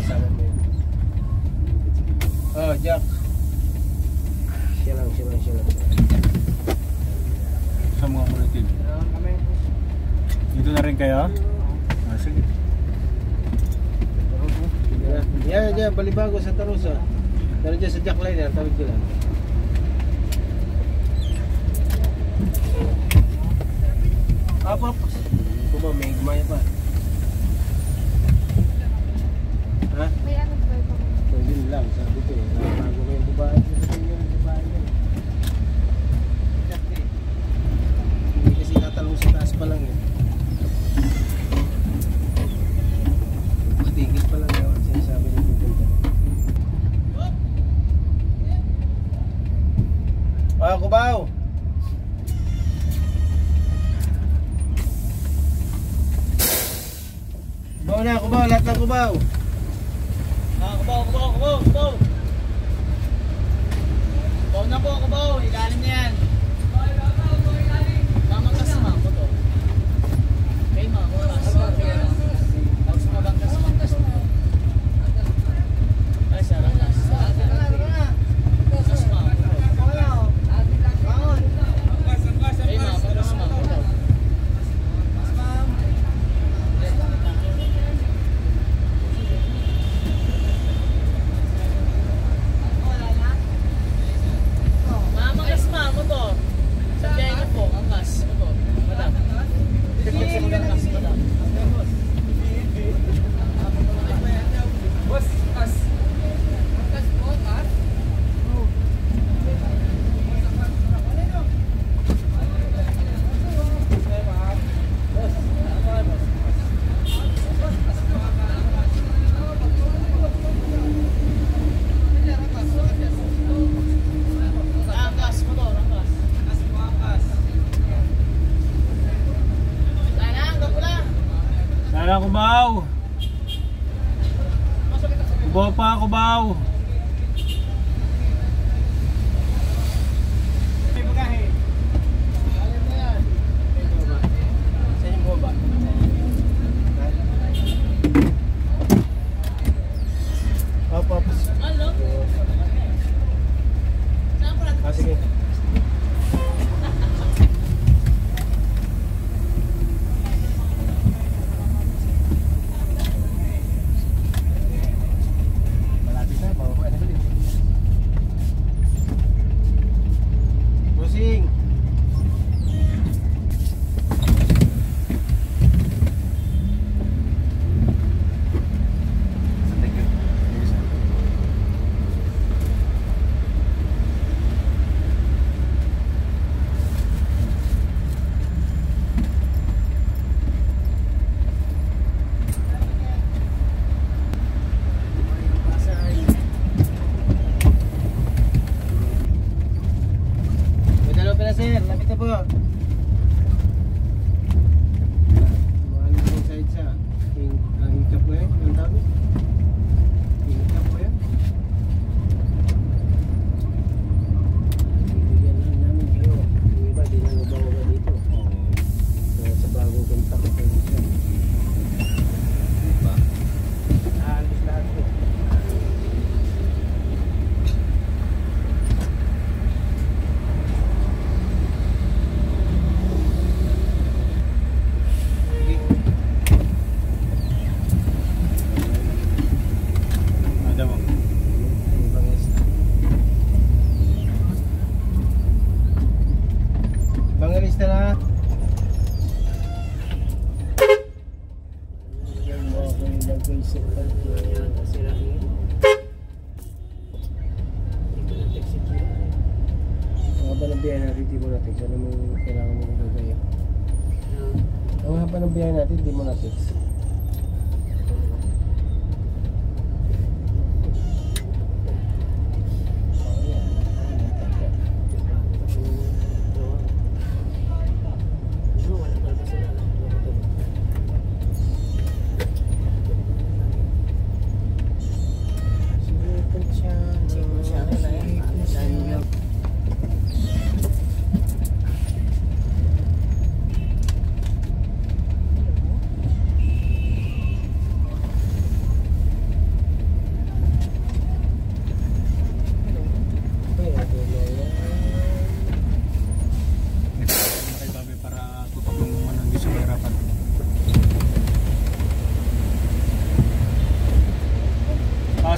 Kasama mo yun. Oh, Jack. Siya lang. Sa mga kulitin. Dito na rin kayo? Sige. Yan, Balibago, Santa Rosa. Pero dyan sa Jackliner, tawid ko lang. Apa? Kung ba, may gumaya pa. Ha? May ano ba ito? So, yun lang, sabi ko. Bago ko yung babae. Hindi kasi natalong sa taas pa lang eh. Patigil pa lang yun. Sinasabi ni pupunta. Kubaw! Kubaw na, kubaw! Lahat ng kubaw! Kubaw. Kubaw na po, kubaw. Ilalim na yan. Mamangkas ma po to. Okay, mamangkas. Tapos mabangkas ma. Ay, sarang las. Mangkas ma. Ay, mamangkas ma po to. Kubaw! Kubaw pa, kubaw! Sige. Sir, lapit na po. Mahal po sa isa. Ang hikap ko yan, ang tawag. Hikap ko yan. Bibigyan lang namin kayo. Yung iba, di na nabawa dito. Sa bagong kontak ko kayo siya. Diba? Alis lahat ko. Bangalista na. Yan mo ako yung nag-isip pa niya kasi lang. Ito na text ito. Ang haba ng biyahe natin, di mo na text. Ano mo kailangan mo gagaya? Ang haba ng biyahe natin, di mo na text.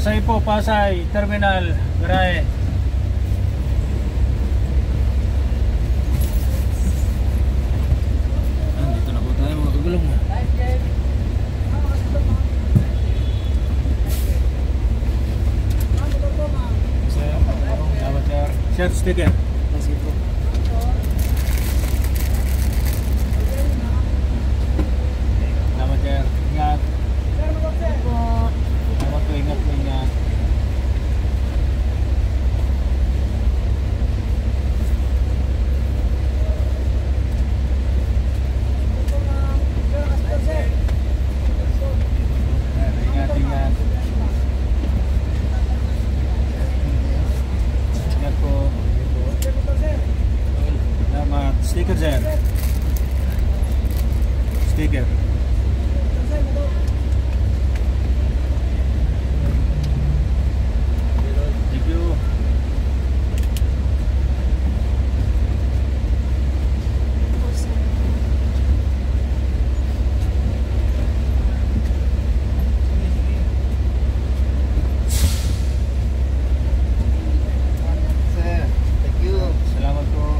Pasay po, Pasay, Terminal, Garae. Dito na po tayo mga kagulong. Salamat sir. Sir, sticker. Sige po. Salamat sir. Ingat. Salamat po, ingat po, ingat. Ingat, ingat. Ingat po. Salamat. Sticker sir. Sticker. Thank you. Sir, thank you. Salamat po.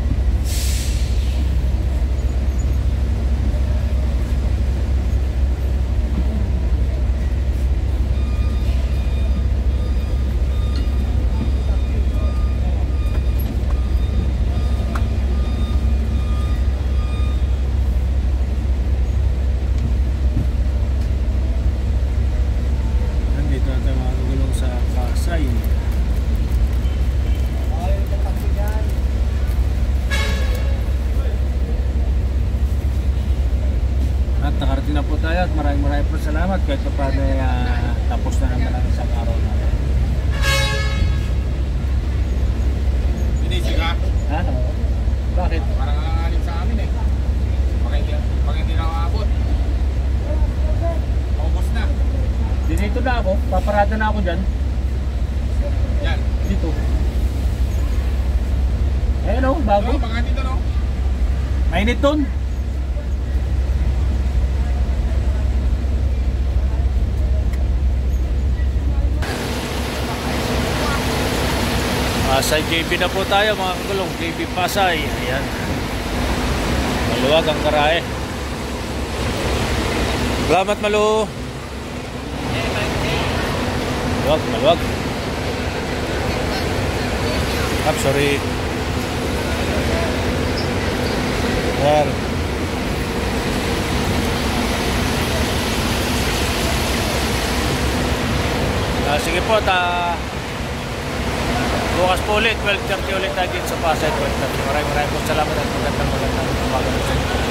Nandito na tayo mga kagulong sa Pasay. At nakarating na po tayo at maraming po salamat kahit pa paano tapos na naman ang isang araw natin. Binisig ka? Ha? Bakit? Parang nangangalim sa amin eh. Pag hindi nakakabot. Paubos na. Dito na ako, paparada na ako dyan. Yan. Dito. Ayun o, bago. No, baka dito no? Mainit dun. Pasay JB na po tayo mga kagulong. JB Pasay. Ayan. Maluwag ang Garae. Salamat Malu. Maluwag, maluwag. Sorry. Ayan. Sige po, bukas po ulit, 12:30 ulit tayo dito sa Pasay. Maraming po salamat at magandang umaga po sa inyo.